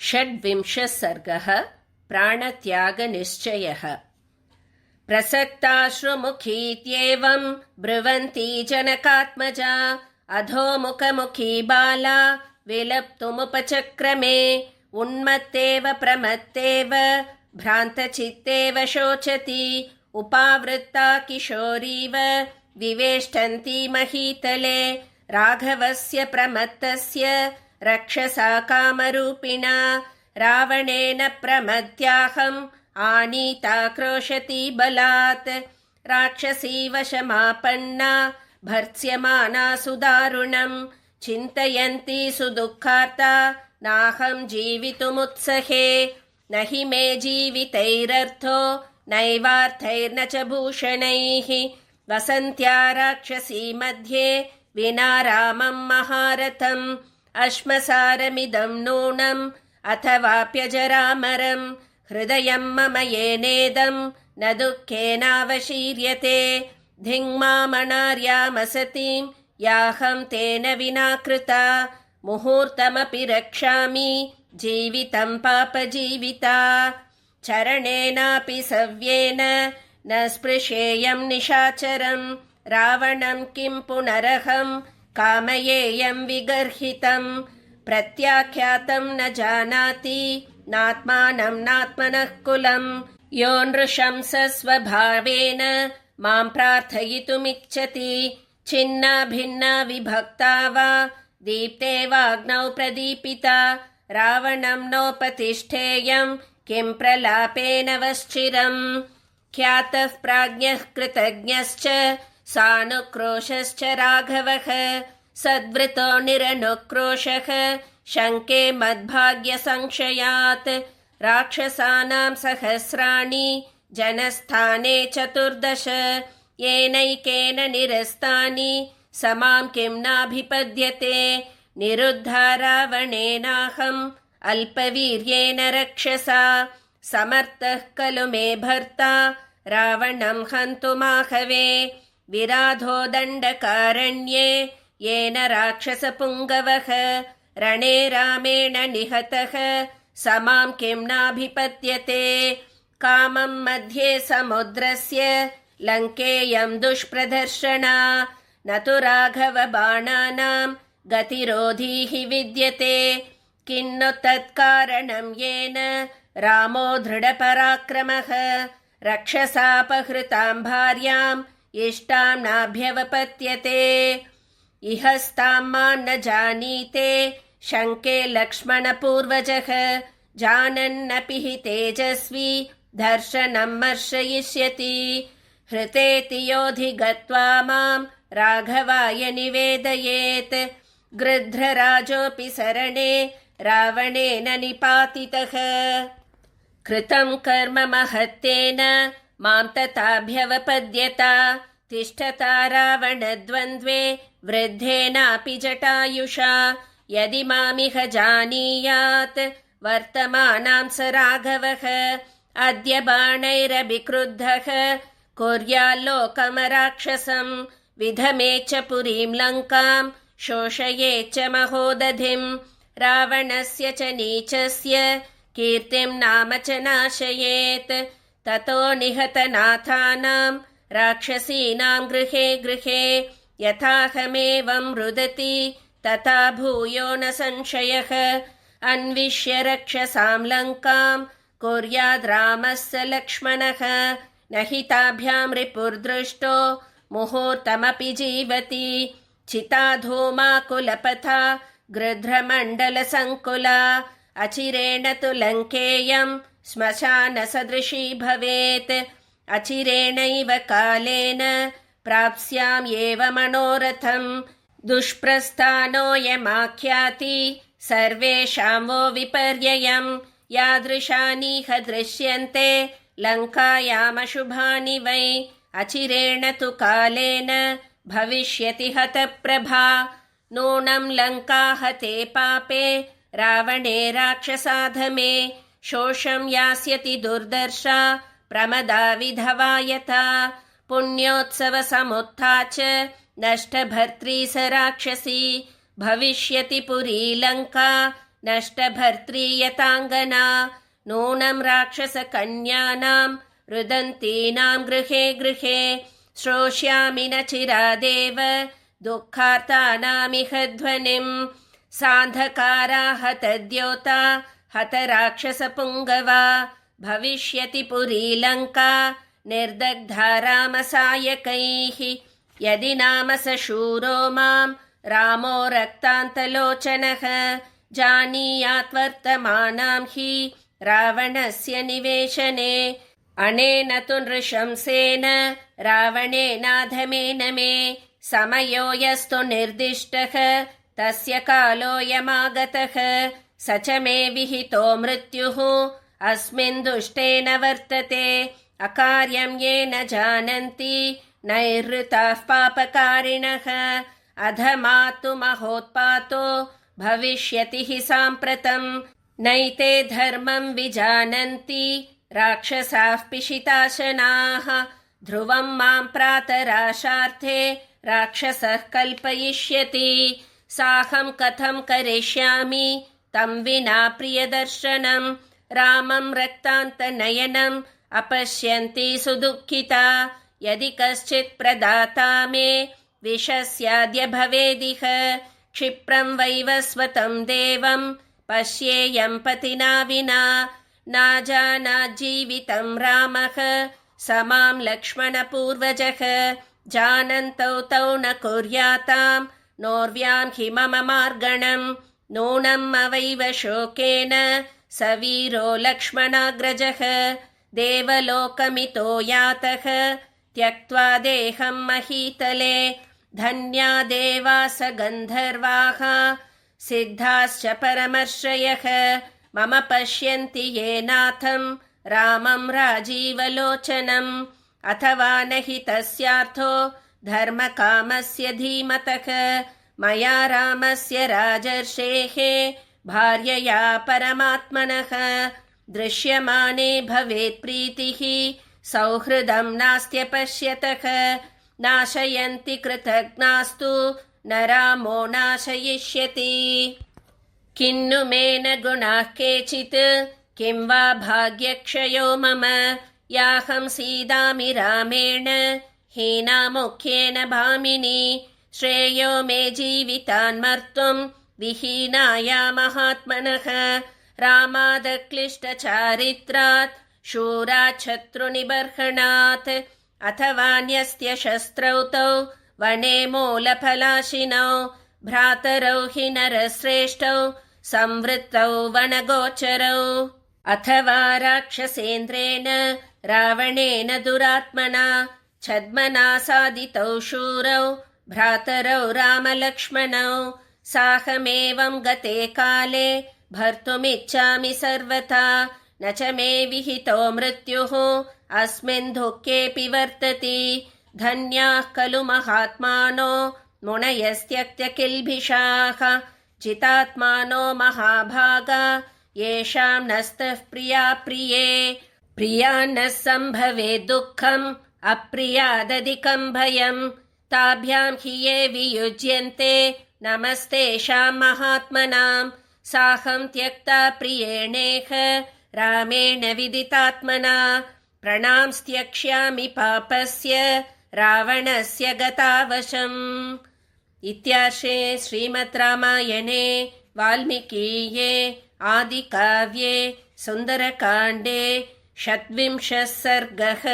षड्विंशः सर्गः प्राणत्यागनिश्चयः। प्रसक्ताश्रुमुखीत्येवं ब्रुवन्ती जनकात्मजा अधोमुखमुखी बाला विलप्तुमुपचक्रमे। उन्मत्तेव प्रमत्तेव भ्रान्तचित्तेव शोचति उपावृत्ता किशोरीव विवेष्टन्ती महीतले। राघवस्य प्रमत्तस्य रक्षसा कामरूपिणा रावणेन प्रमत्याहम् आनीता क्रोशति बलात्। राक्षसी वशमापन्ना भर्त्स्यमाना सुदारुणम् चिन्तयन्ती सुदुःखार्ता नाहं जीवितुमुत्सहे। न हि मे जीवितैरर्थो नैवार्थैर्न च भूषणैः। वसन्त्या राक्षसी मध्ये विना रामं महारथम् अश्मसारमिदं नूनम् अथवाप्यजरामरम्। हृदयं मम येनेदं न दुःखेनावशीर्यते। धिङ्मामणार्यामसतीं याहं तेन विना कृता। मुहूर्तमपि रक्षामि जीवितं पापजीविता। चरणेनापि सव्येन न स्पृशेयं निशाचरम्। रावणं किं पुनरहं कामयेयं विगर्हितं। प्रत्याख्यातं न जानाति नात्मानं नात्मनः कुलं। यो नृशंसस्वभावेन मां प्रार्थयितुमिच्छति। छिन्ना भिन्ना विभक्ता वा दीप्ते वाग्नौ प्रदीपिता। रावणं नोपतिष्ठेयं किं प्रलापेन वश्चिरम्। ख्यातः प्राज्ञः कृतज्ञश्च सानुक्रोशश्च राघवः। सद्वृतो निरनुक्रोशः शङ्के मद्भाग्यसंशयात्। राक्षसानां सहस्राणि जनस्थाने 14 येनैकेन निरस्तानि समां किं नाभिपद्यते। निरुद्धा रावणेनाहम् अल्पवीर्येण रक्षसा। समर्थः खलु मे भर्ता रावणं हन्तुमाहवे। विराधो दण्डकारण्ये येन राक्षसपुङ्गवः। रणे रामेण निहतः समां किं नाभिपद्यते। कामं मध्ये समुद्रस्य लङ्केयं दुष्प्रदर्शना। न तु राघवबाणानां गतिरोधीः विद्यते। किन्नु तत्कारणं येन रामो दृढपराक्रमः। रक्षसापहृतां भार्याम् इष्टां नाभ्यवपत्यते। इहस्तां मां न जानीते शङ्के लक्ष्मणपूर्वजः। जानन्नपि हि तेजस्वी दर्शनं मर्शयिष्यति। हृतेति योऽधिगत्वा मां राघवाय निवेदयेत्। गृध्रराजोऽपि सरणे रावणेन निपातितः। कृतं कर्म महत्तेन मां तथाभ्यवपद्यता। तिष्ठता रावणद्वन्द्वे वृद्धेनापि जटायुषा। यदि मामिह जानीयात् वर्तमानां स राघवः। अद्य बाणैरभिक्रुद्धः कुर्याल्लोकमराक्षसम्। विधमेच्च पुरीं लङ्कां शोषयेच्च महोदधिम्। रावणस्य च नीचस्य कीर्तिं नाम च नाशयेत्। ततो निहतनाथानां राक्षसीनां गृहे गृहे यथाहमेवं रुदति तथा भूयो न संशयः। अन्विष्य रक्षसां लङ्कां कुर्याद् रामः स लक्ष्मणः। न हि ताभ्यां रिपुर्दृष्टो मुहूर्तमपि जीवति। चिता धूमाकुलपथा गृध्रमण्डलसङ्कुला। अचिरेण तु लङ्केयं श्मशानसदृशी भवेत्। अचिरेणैव कालेन प्राप्स्याम्येव मनोरथम्। दुष्प्रस्थानोऽयमाख्याति सर्वेषां वो विपर्ययम्। यादृशानीह दृश्यन्ते लङ्कायामशुभानि वै। अचिरेण तु कालेन भविष्यति हतप्रभा। नूनं लङ्का हते पापे रावणे राक्षसाधमे। शोषं यास्यति दुर्दर्शा प्रमदा विधवा यथा। पुण्योत्सवसमुत्था च नष्टभर्त्री स राक्षसी। भविष्यति पुरी लङ्का नष्टभर्त्रीयताङ्गना नूनं राक्षसकन्यानां रुदन्तीनां गृहे गृहे श्रोष्यामि न चिरादेव दुःखार्तानामिह ध्वनिम् सान्धकारा हतद्योता हतराक्षसपुङ्गवा भविष्यति पुरी लङ्का निर्दग्धा रामसायकैः यदि नाम स शूरो मां रामो रक्तान्तलोचनः जानीयात् वर्तमानां हि रावणस्य निवेशने अनेन तु नृशंसेन रावणेनाधमेन मे समयो यस्तु निर्दिष्टः तस्य कालोऽयमागतः स च मे विहितो मृत्युः अस्मिन् दुष्टेन वर्तते अकार्यं ये न जानन्ति नैरृताः पापकारिणः अधमातु महोत्पातो भविष्यति हि साम्प्रतं नैते धर्मं विजानन्ति राक्षसाः पिशिताशनाः ध्रुवं मां प्रातराशार्थे राक्षसः कल्पयिष्यति साहं कथं करिष्यामि तं विना प्रियदर्शनं रामं रक्तान्तनयनम् अपश्यन्ति सुदुःखिता यदि कश्चित् प्रदाता मे विषस्याद्य भवेदिह क्षिप्रं वैवस्वतं देवं पश्येयं पतिना विना नाजानाज्जीवितं रामः स मां लक्ष्मणपूर्वजः जानन्तौ तौ न कुर्यातां नोर्व्यां हि मम मार्गणं नूनम् अवैव शोकेन स वीरो लक्ष्मणाग्रजः देवलोकमितो यातः त्यक्त्वा देहं महीतले धन्या देवास गन्धर्वाः सिद्धाश्च परमर्षयः मम पश्यन्ति ये नाथं रामं राजीवलोचनम् अथवा न हि तस्यार्थो धर्मकामस्य धीमतः मया रामस्य राजर्षेः भार्यया परमात्मनः दृश्यमाने भवेत् प्रीतिः सौहृदं नास्त्यपश्यतः नाशयन्ति कृतघ्नास्तु न रामो नाशयिष्यति किन्नु मे न गुणाः केचित् किं वा भाग्यक्षयो मम याहं सीदामि रामेण हीना मुख्येन भामिनी श्रेयो मे जीवितान्मर्तुं विहीनाया महात्मनः रामादक्लिष्टचारित्रात् शूरात् शत्रुनिबर्हणात् अथवान्यस्य शस्त्रौ तौ वने मूलफलाशिनौ भ्रातरौ हि नरश्रेष्ठौ संवृत्तौ वनगोचरौ अथवा राक्षसेन्द्रेण रावणेन दुरात्मना छद्मना साधितौ शूरौ भ्रातरौ रामलक्ष्मणौ साहमेवं गते काले भर्तुमिच्छामि सर्वथा न च मे विहितो मृत्युः अस्मिन् दुःखेऽपि वर्तति धन्याः खलु महात्मानो मुनयस्त्यक्त्य किल्बिषाः जितात्मानो महाभागा येषां नस्तः प्रिया प्रिये प्रियान्नः सम्भवेत् दुःखम् अप्रियादधिकं भयं ताभ्यां हि ये वियुज्यन्ते नमस्तेषां महात्मनां साहं त्यक्ता प्रियेणेह रामेण विदितात्मना प्रणांस्त्यक्ष्यामि पापस्य रावणस्य गतावशम्। इत्यार्षे श्रीमद् रामायणे वाल्मीकीये आदिकाव्ये सुन्दरकाण्डे 26 सर्गः।